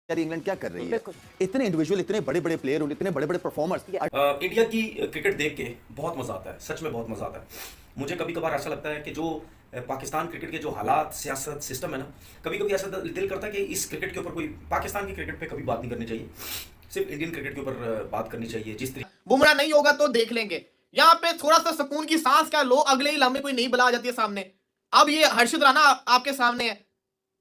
यार इंग्लैंड क्या कर रही है? इतने इंडिविजुअल, इतने बड़े बड़े प्लेयर, इतने बड़े बड़े परफॉर्मर्स। इंडिया की क्रिकेट देख के बहुत मजा आता है, सच में बहुत मजा आता है। मुझे कभी कभार ऐसा लगता है कि जो पाकिस्तान क्रिकेट के जो हालात, सियासत, सिस्टम है ना, कभी कभी ऐसा दिल करता है कि इस क्रिकेट के ऊपर कोई पाकिस्तान की क्रिकेट पे कभी बात नहीं करनी चाहिए, सिर्फ इंडियन क्रिकेट के ऊपर बात करनी चाहिए। जिस तरीके बुमराह नहीं होगा तो देख लेंगे, यहाँ पे थोड़ा सा सुकून की सांस क्या लो, अगले ही लम्हे कोई नई बला आ जाती है सामने। अब ये हर्षित राणा आपके सामने है,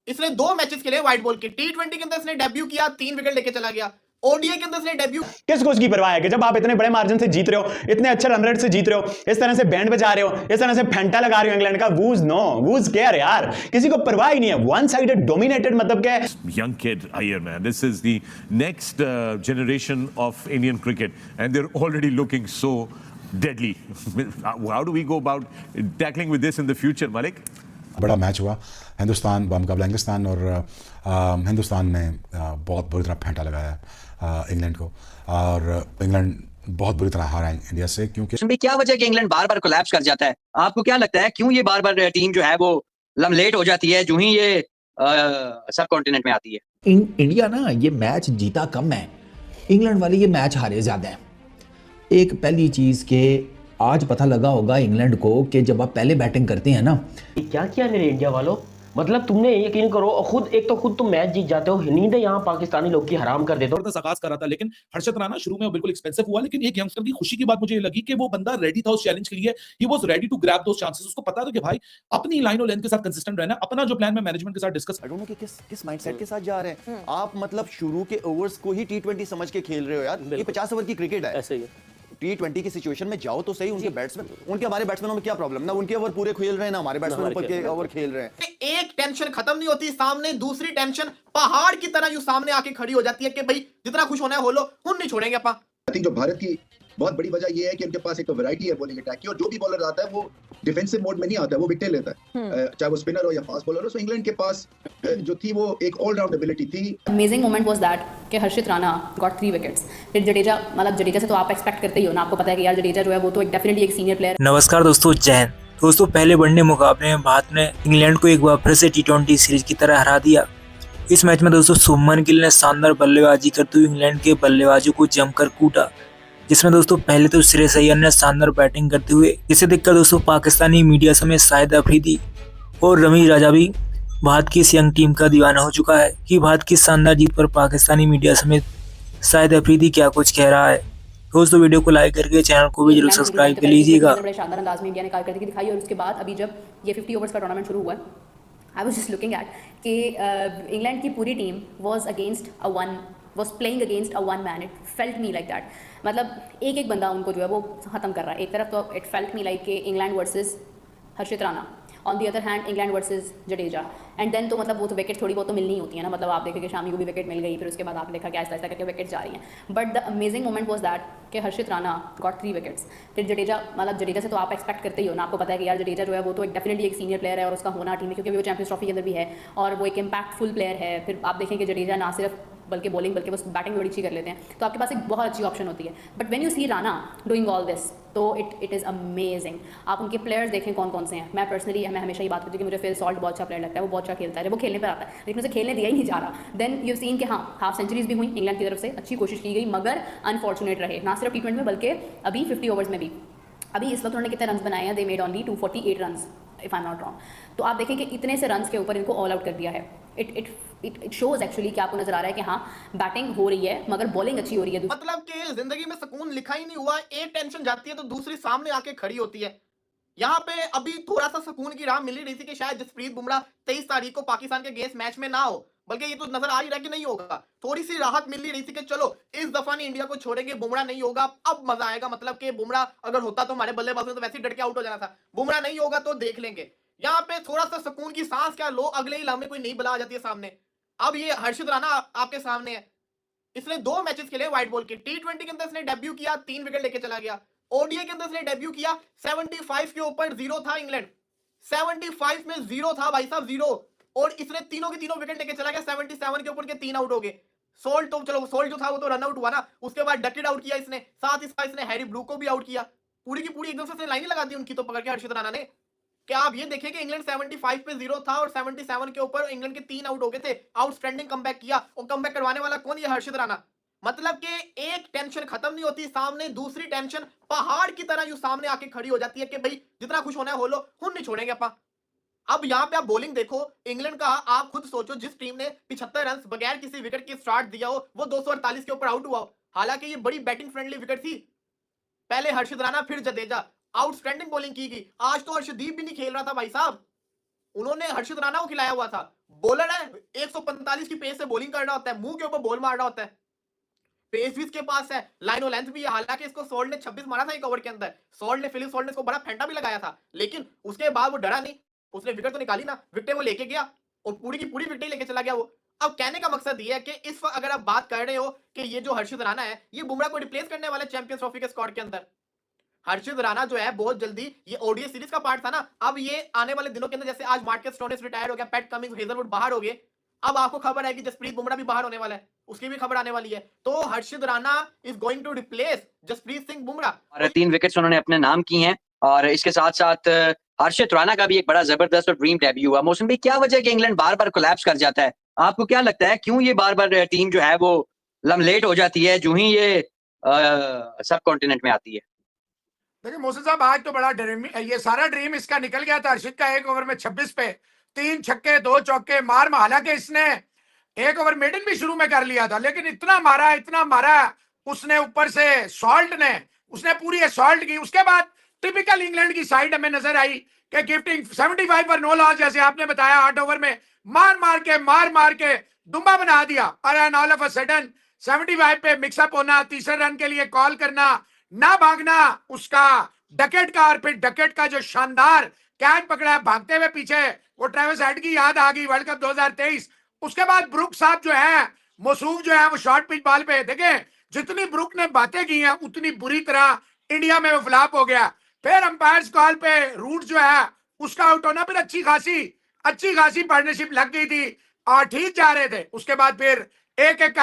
इसने 2 मैचेस खेले व्हाइट बॉल के। टी20 के अंदर इसने डेब्यू किया, 3 विकेट लेके चला गया। ओडीआई के अंदर इसने डेब्यू। किसको उसकी परवाह है कि जब आप इतने बड़े मार्जिन से जीत रहे हो, इतने अच्छे रन रेट से जीत रहे हो, इस तरह से बैंड बजा रहे हो, इस तरह से फेंटा लगा रहे हो इंग्लैंड का, वूज नो वूज केयर यार, किसी को परवाह ही नहीं है। वन साइडेड डोमिनेटेड मतलब क्या है? Young kid Iyer, man, this is the next generation of Indian cricket and they're already looking so deadly. How do we go about tackling with this in the future, Malik? बड़ा match हुआ हिंदुस्तान मुकाबला इंग्लिस्तान, और हिंदुस्तान ने बहुत बुरी तरह फेंटा लगाया England को, और इंग्लैंड बहुत बुरी तरह हारा इंडिया से। क्योंकि क्या वजह है कि इंग्लैंड बार बार कोलैप्स कर जाता है? आपको क्या लगता है क्यों ये बार बार टीम जो है वो लेट हो जाती है जो ही ये सब कॉन्टिनेंट में आती है? इंडिया ना ये मैच जीता कम है, इंग्लैंड वाले ये मैच हारे ज्यादा है। एक पहली चीज के आज पता लगा होगा इंग्लैंड को कि जब आप पहले बैटिंग करते हैं ना, क्या किया मेरे इंडिया वालों, मतलब तुमने यकीन करो खुद तुम मैच जीत जाते हो, नींद यहाँ पाकिस्तानी लोग की हराम कर देते हो। आगाज कर रहा था, लेकिन हर्षित राणा शुरू में बिल्कुल एक्सपेंसिव हुआ, लेकिन एक यंगस्टर की खुशी की बात मुझे ये लगी कि वो बंदा रेडी था उस चैलेंज के लिए। He was ready to grab those chances. उसको पता था कि भाई अपनी लाइन और लेंथ के साथ कंसिस्टेंट रहना, अपना जो प्लान में मैनेजमेंट के साथ डिस्कस। आई डोंट नो कि किस माइंडसेट के साथ जा रहे हैं आप। मतलब शुरू के ओवर्स को ही टी20 समझ के खेल रहे हो यार। ये 50 ओवर की क्रिकेट है, ऐसे ही है। टी20 की सिचुएशन में जाओ तो सही। उनके बैट्समैन, उनके हमारे बैट्समैनों में क्या प्रॉब्लम ना, उनके ओवर पूरे खेल रहे हैं ना हमारे बैट्समैन ऊपर के ओवर खेल रहे हैं। एक टेंशन खत्म नहीं होती, सामने दूसरी टेंशन पहाड़ की तरह यूं सामने आके खड़ी हो जाती है कि भाई जितना खुश होना है हो लो, हम नहीं छोड़ेंगे अपा। आई थिंक जो भारत की बहुत बड़ी वजह ये है कि उनके पास एक तो वैरायटी है बॉलिंग अटैक की, और जो भी बॉलर आता है वो डिफेंसिव मोड में नहीं आता है, वो विकेट लेता है, चाहे वो स्पिनर हो या फास्ट बॉलर हो। सो इंग्लैंड के पास जो थी वो एक ऑलराउंड एबिलिटी थी। अमेजिंग मोमेंट वाज दैट कि हर्षित राणा गॉट 3 विकेट्स। फिर जडेजा, मतलब जडेजा से तो आप एक्सपेक्ट करते ही हो ना, आपको पता है कि यार जडेजा जो है वो तो एक डेफिनेटली एक सीनियर प्लेयर। नमस्कार दोस्तों, जय हिंद। दोस्तों पहले वनडे मुकाबले में भारत ने इंग्लैंड को एक बार फिर से टी20 सीरीज की तरह हरा दिया। इस मैच में दोस्तों शुभमन गिल ने शानदार बल्लेबाजी करते हुए इंग्लैंड के बल्लेबाजों को जमकर कूटा, जिसमें दोस्तों पहले तो श्रेयस अय्यर ने शानदार बैटिंग करते हुए, जिसे देखकर दोस्तों पाकिस्तानी मीडिया समेत शाहिद अफरीदी और रमी राजा भी भारत की इस यंग टीम का दीवाना हो चुका है कि भारत की शानदार जीत पर पाकिस्तानी मीडिया समेत शाहिद अफरीदी क्या कुछ कह रहा है। दोस्तों वीडियो को लाइक करके चैनल को भी जरूर सब्सक्राइब कर लीजिएगा। बड़े शानदार अंदाज में इंडिया ने कारकर्दगी दिखाई, और उसके बाद अभी जब ये 50 ओवर्स का टूर्नामेंट शुरू हुआ है, I was just looking at कि इंग्लैंड की पूरी team was playing against a one man. It felt me like that. मतलब एक बंदा उनको जो है वो ख़त्म कर रहा है। एक तरफ तो it felt me like कि England versus Harshit Rana, on the other hand England versus Jadeja, and then तो मतलब वो तो विकेट थोड़ी बहुत तो मिलनी होती है ना। मतलब आप देखें कि शामी को भी विकेट मिल गई, फिर उसके बाद आपने देखा कि ऐसा करके विकेट जा रही हैं। But the amazing moment was that कि हर्षित राणा गॉट 3 विकेट्स। फिर जडेजा, मतलब जडेजा से तो आप एक्सपेक्ट करते ही हो ना, आपको पता है कि यार जडेजा जो है वो तो एक डेफिनेटली एक सीनियर प्लेयर है, और उसका होना टीम में, क्योंकि वो चैंपियंस ट्रॉफी के अंदर भी है और वो एक इम्पैक्टफुल प्लेयर है। फिर आप देखें कि जडेजा ना सिर्फ बल्कि बॉलिंग बल्कि बस बैटिंग बड़ी अच्छी कर लेते हैं, तो आपके पास एक बहुत अच्छी ऑप्शन होती है। But when you see Rana doing all this, तो इट इज़ अमेजिंग। आप उनके प्लेयर्स देखें कौन कौन से हैं। मैं पर्सनली हमेशा ये बात करती हूँ कि मुझे फिल सॉल्ट बहुत अच्छा प्लेयर लगता है, वो बहुत अच्छा खेलता है जब वो खेलने पर आता है, लेकिन उसे खेलने दिया ही नहीं जा रहा। देन यू सीन कि हाँ, हाफ सेंचुरीज भी हुई इंग्लैंड की तरफ से, अच्छी कोशिश की गई, मगर अनफॉर्चुनेट रहे, ना सिर्फ टी20 में बल्कि अभी 50 ओवर्स में भी। अभी इस वक्त उन्होंने कितने रन बनाए हैं? They made only 248 run if I am not wrong. तो आप देखें कि इतने से रन्स के ऊपर इनको ऑल आउट कर दिया है। इट शोज एक्चुअली कि आपको नजर आ रहा है कि हाँ बैटिंग हो रही है मगर बॉलिंग अच्छी हो रही है। मतलब कि जिंदगी में सुकून लिखा ही नहीं हुआ, एक टेंशन जाती है तो दूसरी सामने आके खड़ी होती है। यहाँ पे अभी थोड़ा सा सुकून की राह मिल रही थी कि शायद जसप्रीत बुमराह 23 तारीख को पाकिस्तान के अगेंस्ट मैच में ना हो, बल्कि ये तो नजर आ ही रहा कि नहीं होगा। थोड़ी सी राहत मिल रही थी कि चलो इस दफा नहीं इंडिया को छोड़ेंगे, बुमराह नहीं होगा, अब मजा आएगा। मतलब कि बुमराह अगर होता तो हमारे बल्लेबाजों तो वैसे ही डट के आउट हो जाना था, बुमराह नहीं होगा तो देख लेंगे। यहाँ पे थोड़ा सा सुकून की सांस क्या लो, अगले ही लम्हे कोई नई बला आ जाती है सामने। अब ये हर्षित राणा आपके सामने है, इसने 2 मैचेस खेले व्हाइट बॉल के। टी20 के अंदर इसने डेब्यू किया, 3 विकेट लेके चला गया। ओडीआई के अंदर इसने डेब्यू किया, 75 के ऊपर 0 था इंग्लैंड, 75 में 0 था भाई साहब, 0, और इसने तीनों के तीनों विकेट लेके चला गया। 77 के ऊपर के 3 आउट हो गए। सोल्ट तो चलो, सोल्ट जो था वो तो रन आउट हुआ ना, उसके बाद डकेट आउट किया इसने, साथ ही साथ इसने हैरी ब्लू को भी आउट किया। पूरी की पूरी एकदम से लाइन ही लगा दी उनकी तो पकड़ के हर्षित राणा ने। क्या आप ये देखें कि इंग्लैंड 75 पे 0 था और 77 के ऊपर इंग्लैंड के 3 आउट हो गए थे, आउटस्टैंडिंग कमबैक किया, और कमबैक करवाने वाला कौन? ये हर्षित राणा। मतलब कि एक टेंशन खत्म नहीं होती, सामने दूसरी टेंशन पहाड़ की तरह यूं सामने आके खड़ी हो जाती है कि भाई जितना खुश होना है हो लो, हुन नहीं छोड़ेंगे अपा। अब यहां पे आप बॉलिंग देखो इंग्लैंड का, आप खुद सोचो जिस टीम ने 75 रन बगैर किसी विकेट के स्टार्ट दिया हो, वो 248 के ऊपर आउट हुआ हो। हालांकि ये बड़ी बैटिंग फ्रेंडली विकेट थी, पहले हर्षित राणा फिर जडेजा, आउटस्टैंडिंग बॉलिंग की गई। आज तो हर्षदीप भी नहीं खेल रहा था भाई साहब, उन्होंने हर्षित राणा को खिलाया हुआ था। बॉलर है, 145 की पेस से बॉलिंग कर रहा होता है, मुंह के ऊपर बॉल मार रहा होता है, पेस भी इसके पास है, लाइन और लेंथ भी है। हालांकि इसको सॉल्ट ने 26 मारा था एक ओवर के अंदर, फिलिप सॉल्ट ने इसको बड़ा फेंटा भी लगाया था, लेकिन उसके बाद वो डरा नहीं, उसने विकेट तो निकाली ना, विकेट वो लेके गया और पूरी की पूरी विकेट लेके चला गया वो। अब कहने का मकसद ये है कि इस वक्त अगर आप बात कर रहे हो कि ये जो हर्षित राणा है ये बुमराह को रिप्लेस करने वाले चैंपियंस ट्रॉफी के स्क्वाड के अंदर, हर्षित राणा जो है बहुत जल्दी, ये ओडीआई सीरीज का पार्ट था ना, अब ये आने वाले दिनों के अंदर, जैसे आज मार्कस स्टोइनिस रिटायर हो गया, पैट कमिंस, हेजलवुड बाहर हो गए, अब आपको खबर है कि जसप्रीत बुमराह भी बाहर होने वाला है, उसकी भी खबर आने वाली है। तो Harshit Rana is going to replace Jasprit Singh Bumrah. और 3 विकेट्स उन्होंने अपने नाम की हैं, और इसके साथ साथ हर्षित राणा का भी एक बड़ा जबरदस्त और ड्रीम डेब्यू हुआ। मौसम भाई, क्या वजह है कि इंग्लैंड बार बार कोलैप्स कर जाता है? आपको क्या लगता है क्यों ये बार बार टीम जो है वो लमलेट हो जाती है जो ही ये सब कॉन्टिनेंट में आती है? देखिए मोहसिन साहब, आज तो बड़ा ड्रीम, ये सारा ड्रीम इसका निकल गया था। हर्षित का 1 ओवर में 26 पे 3 छक्के 2 चौके मार, हालांकि इसने 1 ओवर मेडन भी शुरू में कर लिया था, लेकिन इतना मारा उसने, ऊपर से सॉल्ट ने, उसने पूरी असॉल्ट की। उसके बाद टिपिकल इंग्लैंड की साइड हमें नजर आई कि गिफ्टिंग 75 पर नो लॉस, जैसे आपने बताया, 8 ओवर में मार के दुम्बा बना दिया, और ऑल ऑफ अ सडन 75 पे मिक्सअप होना, तीसरे रन के लिए कॉल करना, ना भागना उसका डकेट का, और फिर डकेट का जो शानदार कैच पकड़ा है भागते हुए पीछे, वो ट्रेविस हेड की याद आ गई वर्ल्ड कप 2023। उसके बाद ब्रुक साहब जो है, मौसूफ जो है, वो शॉर्ट पिच बॉल पे, देखें जितनी ब्रुक ने बातें की हैं उतनी बुरी तरह इंडिया में वो फ्लॉप हो गया। फिर अंपायर्स कॉल पे रूट जो है उसका आउट होना, फिर अच्छी खासी पार्टनरशिप लग गई थी और ठीक जा रहे थे। उसके बाद फिर एक एक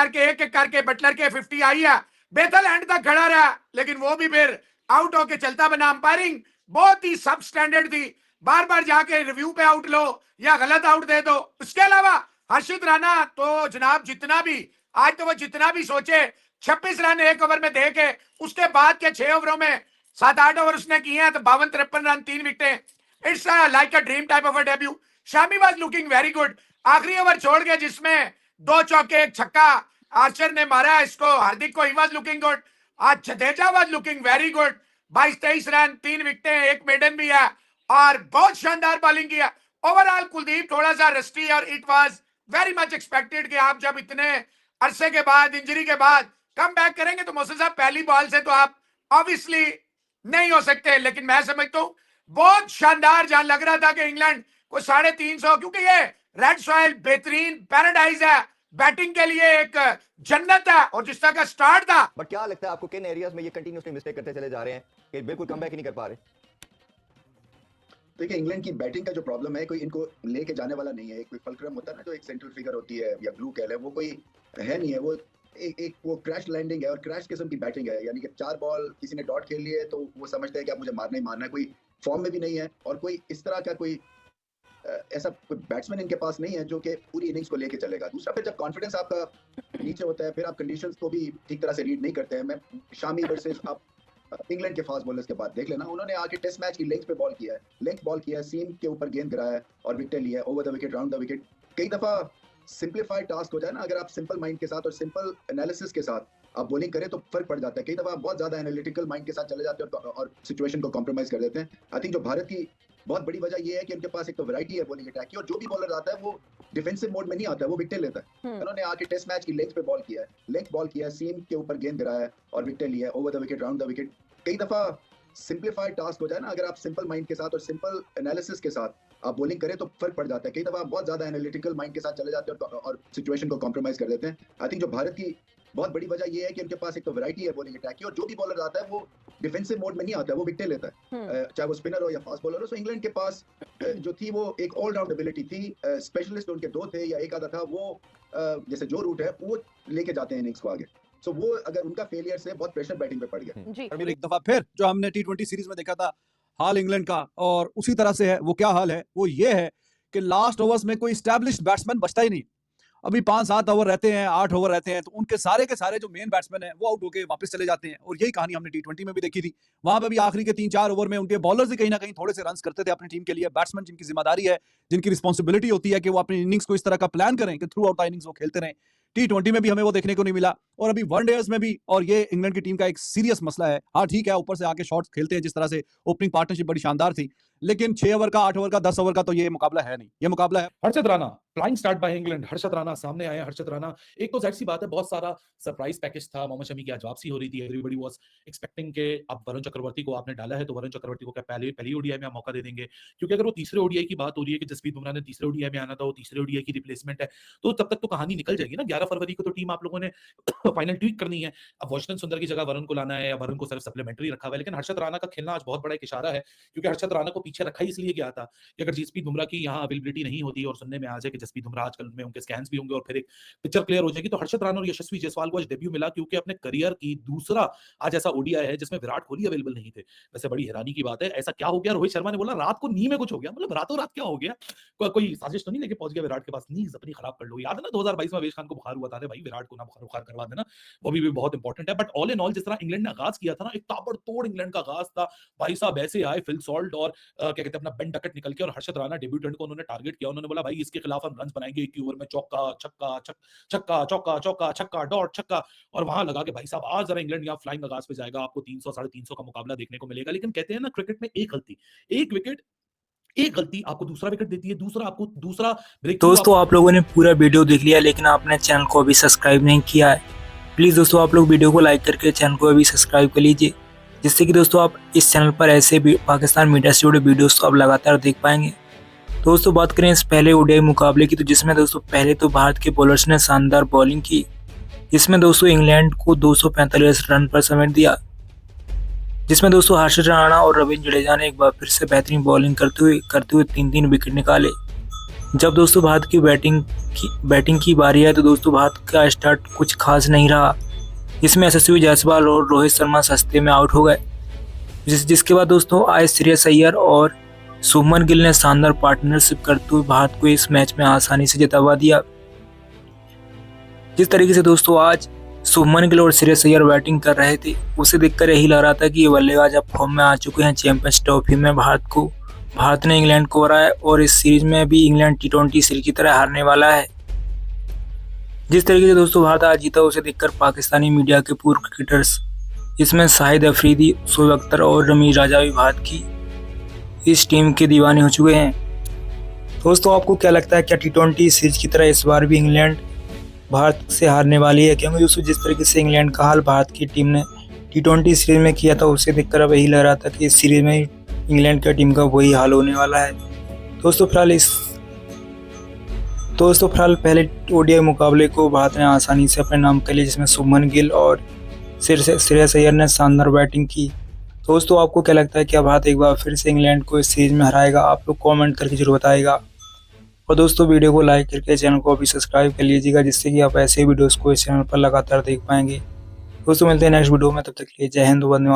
करके बटलर के 50 आई है, बेथल एंड तक खड़ा रहा, लेकिन वो भी फिर आउट होके चलता बना। अंपायरिंग बहुत ही सब स्टैंडर्ड थी, बार बार जाके रिव्यू पे आउट लो या गलत आउट दे दो। उसके अलावा हर्षित राणा तो जनाब जितना भी सोचे, 26 रन 1 ओवर में दे के, उसके बाद के 6 ओवरों में 7-8 ओवर उसने किए हैं, तो 52-53 रन 3 विकेटें, it's like a dream type of a debut. Shami was looking very good, आखिरी ओवर छोड़ के जिसमें 2 चौके 1 छक्का आर्चर ने मारा इसको, हार्दिक को, ही वाज लुकिंग गुड। आज Jadeja was looking very good, 22-23 run 3 विकेटें, 1 मेडन भी है, और बहुत शानदार बॉलिंग किया। ओवरऑल कुलदीप थोड़ा सा रस्टी, और it was very much expected कि आप जब इतने अरसे के बाद, इंजरी के बाद कम बैक करेंगे, तो मोहसिन साहब पहली बॉल से तो आप ऑब्वियसली नहीं हो सकते, लेकिन मैं समझता हूं बहुत शानदार, जहां लग रहा था कि इंग्लैंड को 350, क्योंकि ये रेड सॉइल बेहतरीन पैराडाइज है, बैटिंग के लिए एक जन्नत है, और जिस तरह का स्टार्ट था। बट क्या लगता है आपको किन एरियाज में ये कंटिन्यूअसली मिस्टेक करते चले जा रहे हैं कि बिल्कुल कमबैक ही नहीं कर पा रहे? देखिए इंग्लैंड की बैटिंग का जो प्रॉब्लम है, कोई इनको लेके जाने वाला नहीं है। कोई फलक्रम होता है ना, जो एक सेंट्रल फिगर होती है या ग्लू कह लें, वो कोई है नहीं है। वो एक वो क्रैश लैंडिंग है और क्रैश किस्म की बैटिंग है, यानी कि 4 बॉल किसी ने डॉट खेल लिए तो वो समझते हैं कि आप मुझे मारना ही मारना है। कोई फॉर्म में भी नहीं है, और कोई इस तरह का कोई ऐसा कोई बैट्समैन इनके पास नहीं है जो कि पूरी इनिंग्स को लेके चलेगा। दूसरा, फिर जब कॉन्फिडेंस आपका नीचे होता है, फिर आप कंडीशंस को भी ठीक तरह से रीड नहीं करते हैं। मैं शामी वर्सेस आप इंग्लैंड के फास्ट बॉलर्स के बाद देख लेना, उन्होंने आके टेस्ट मैच की लेंथ पे बॉल किया है, लेंथ बॉल किया है, सीम के ऊपर गेंद गिराया है और विकेट लिया है, over the wicket, round the wicket. कई दफा सिंपलीफाइड टास्क हो जाए ना, अगर आप सिंपल माइंड के साथ और सिंपल एनालिसिस के साथ आप बॉलिंग करें तो फर्क पड़ जाता है। कई दफा आप बहुत ज्यादा एनालिटिकल माइंड के साथ चले जाते हैं और सिचुएशन को कॉम्प्रोमाइज कर देते हैं। आई थिंक जो भारत की बहुत बड़ी वजह ये है कि उनके पास एक तो वैरायटी है बॉलिंग अटैक की, और जो भी बॉलर आता है वो डिफेंसिव मोड में नहीं आता है, वो विकेट लेता है। उन्होंने आके टेस्ट मैच की लेंथ पे बॉल किया है, लेंथ बॉल किया है, सीम के ऊपर गेंद गिराया है और विकेट लिया है, over the wicket, round the wicket. कई दफा सिंपलीफाइड टास्क हो जाए ना, अगर आप सिंपल माइंड के साथ और सिंपल एनालिसिस के साथ आप बॉलिंग करें तो फर्क पड़ जाता है। कई दफा आप बहुत ज्यादा एनालिटिकल माइंड के साथ चले जाते हैं और सिचुएशन को कॉम्प्रोमाइज कर देते हैं। आई थिंक जो भारत की बहुत बड़ी वजह ये है कि उनके पास एक तो वैरायटी है बॉलिंग अटैक की, और जो भी बॉलर आता है वो डिफेंसिव मोड में नहीं आता है, वो विकेट लेता है, चाहे वो स्पिनर हो या फास्ट बॉलर हो। सो इंग्लैंड के पास जो थी वो एक ऑलराउंड एबिलिटी थी। स्पेशलिस्ट उनके 2 थे या एक आधा था, वो जैसे जो रूट है वो लेके जाते हैं इनिंग्स को आगे। सो वो अगर उनका फेलियर से बहुत प्रेशर बैटिंग पे पड़ गया। एक दफा फिर जो हमने T20 सीरीज में देखा था, हाल इंग्लैंड का, और उसी तरह से है। वो क्या हाल है? वो ये है कि लास्ट ओवर्स में कोई स्टैब्लिश्ड बैट्समैन बचता ही नहीं। अभी 5-7 ओवर रहते हैं, 8 ओवर रहते हैं, तो उनके सारे के सारे जो मेन बैट्समैन हैं वो आउट होके वापस चले जाते हैं। और यही कहानी हमने T20 में भी देखी थी। वहां पे भी आखिरी के 3-4 ओवर में उनके बॉलर्स ही कहीं ना कहीं थोड़े से रन्स करते थे अपनी टीम के लिए। बैट्समैन जिनकी जिम्मेदारी है, जिनकी रिस्पॉन्सिबिलिटी होती है कि वो अपनी इनिंग्स को इस तरह का प्लान करें कि थ्रू आउट इनिंग्स वो खेलते रहें। T20 में भी हमें वो देखने को नहीं मिला, और अभी वनडेज में भी। और ये इंग्लैंड की टीम का एक सीरियस मसला है। हाँ ठीक है, ऊपर से आके शॉट्स खेलते हैं जिस तरह से, ओपनिंग पार्टनरशिप बड़ी शानदार थी, लेकिन 6 ओवर का, 8 ओवर का, 10 ओवर का तो ये मुकाबला है नहीं। ये मुकाबला है Harshad Rana, flying start by England. Harshad Rana सामने आए। हर्षद राणा, एक तो जाहिर सी बात है बहुत सारा सरप्राइज पैकेज था। मोहम्मद शमी की आज वापसी हो रही थी। एवरीबॉडी वाज एक्सपेक्टिंग के अब वरुण चक्रवर्ती को आपने डाला है तो वरुण चक्रवर्ती को क्या पहली ओडीआई में आप मौका दे देंगे? क्योंकि अगर वो तीसरे ओडीआई की बात हो रही है कि जसप्रीत बुमराह ने तीसरे ओडीआई में आना था, वो तीसरे ओडीआई की रिप्लेसमेंट है, तो तब तक तो कहानी निकल जाएगी ना। 11 फरवरी को तो टीम आप लोगों ने फाइनल ट्वीट करनी है। अब वाशिंगटन सुंदर की जगह वरुण को लाना है या वरुण को सिर्फ सप्लीमेंट्री रखा हुआ है। लेकिन हर्षद राणा का खेलना आज बहुत बड़ा एक इशारा है, क्योंकि हर्षद राणा को पीछे रखा ही इसलिए गया था कि अगर जसप्रीत बुमराह की यहाँ अवेलेबिलिटी नहीं होती, और सुनने में आ जाए कि जसप्रीत बुमराह आजकल में उनके स्कैन्स भी होंगे और फिर एक पिक्चर क्लियर हो जाएगी, तो हर्षद राणा और यशस्वी जायसवाल को आज डेब्यू मिला, क्योंकि अपने करियर की दूसरा आज ऐसा ओडीआई है जिसमें विराट कोहली अवेलेबल नहीं थे। वैसे बड़ी हैरानी की बात है, ऐसा क्या हो गया? रोहित शर्मा ने बोला रात को नी में कुछ हो गया। मतलब रातों रात क्या हो गया? कोई साजिश तो नहीं लेके पहुंच गया विराट के पास, नीज अपनी खराब कर लो। याद है ना 2022 में अवेश खान को बुखार हुआ था, भाई विराट को ना बुखार करवा देना, वो भी बहुत इंपॉर्टेंट है। बट ऑल इन ऑल जिस तरह इंग्लैंड ने आगाज किया था ना, एक ताबड़तोड़ इंग्लैंड का आगाज था। भाई साहब ऐसे आए फिल सॉल्ट और क्या कहते हैं अपना बेन डकट निकल के, और हर्षद राणा डेब्यूटेंट को उन्होंने टारगेट किया। उन्होंने बोला भाई इसके खिलाफ हम रन बनाएंगे, 1 ओवर में चौका छक्का छक्का चौका चौका छक्का डॉट छक्का, और वहां लगा के भाई साहब आज जरा इंग्लैंड यहाँ फ्लाइंग आगाज पे जाएगा, आपको 300 350 का मुकाबला देखने को मिलेगा। लेकिन कहते हैं ना क्रिकेट में एक गलती, एक गलती आपको दूसरा विकेट देती है, दूसरा आपको दूसरा ब्रेक। दोस्तों आप लोगों ने पूरा वीडियो देख लिया, लेकिन आपने चैनल को अभी सब्सक्राइब नहीं किया है। प्लीज़ दोस्तों आप लोग वीडियो को लाइक करके चैनल को अभी सब्सक्राइब कर लीजिए, जिससे कि दोस्तों आप इस चैनल पर ऐसे भी पाकिस्तान मीडिया से जुड़े वीडियोस को आप लगातार देख पाएंगे। दोस्तों बात करें इस पहले ओडीआई मुकाबले की, तो जिसमें दोस्तों पहले तो भारत के बॉलर्स ने शानदार बॉलिंग की, जिसमें दोस्तों इंग्लैंड को 245 रन पर समेट दिया, जिसमें दोस्तों हर्षद राणा और रविंद्र जडेजा ने एक बार फिर से बेहतरीन बॉलिंग करते हुए 3-3 विकेट निकाले। जब दोस्तों भारत की बैटिंग की बारी है, तो दोस्तों भारत का स्टार्ट कुछ खास नहीं रहा, जिसमें यशस्वी जायसवाल और रोहित शर्मा सस्ते में आउट हो गए, जिसके बाद दोस्तों आए श्रेयस अय्यर और शुभमन गिल ने शानदार पार्टनरशिप करते हुए भारत को इस मैच में आसानी से जितवा दिया। जिस तरीके से दोस्तों आज शुभमन गिल और श्रेयस अय्यर बैटिंग कर रहे थे, उसे देखकर यही लग रहा था कि ये बल्लेबाज अब फॉर्म में आ चुके हैं। चैंपियंस ट्रॉफी में भारत ने इंग्लैंड को हराया, और इस सीरीज में भी इंग्लैंड T20 सीरीज की तरह हारने वाला है। जिस तरीके से दोस्तों भारत आज जीता, उसे देखकर पाकिस्तानी मीडिया के पूर्व क्रिकेटर्स, इसमें शाहिद अफरीदी, शोएब अख्तर और रमीज राजा भी भारत की इस टीम के दीवाने हो चुके हैं। दोस्तों आपको क्या लगता है, क्या T20 सीरीज की तरह इस बार भी इंग्लैंड भारत से हारने वाली है? क्योंकि दोस्तों जिस तरीके से इंग्लैंड का हाल भारत की टीम ने T20 सीरीज में किया था, उसे देखकर अब यही लग रहा था कि इस सीरीज में इंग्लैंड की टीम का वही हाल होने वाला है। दोस्तों फिलहाल पहले ओडीआई मुकाबले को भारत ने आसानी से अपने नाम कर लिया, जिसमें शुभमन गिल और श्रेयस अय्यर ने शानदार बैटिंग की। दोस्तों आपको क्या लगता है, क्या भारत एक बार फिर से इंग्लैंड को इस सीरीज में हराएगा? आप लोग कमेंट करके जरूर बताइएगा, और दोस्तों वीडियो को लाइक करके चैनल को अभी सब्सक्राइब कर लीजिएगा, जिससे कि आप ऐसे वीडियोस को इस चैनल पर लगातार देख पाएंगे। दोस्तों मिलते हैं नेक्स्ट वीडियो में, तब तक के लिए जय हिंद, वंदे मातरम।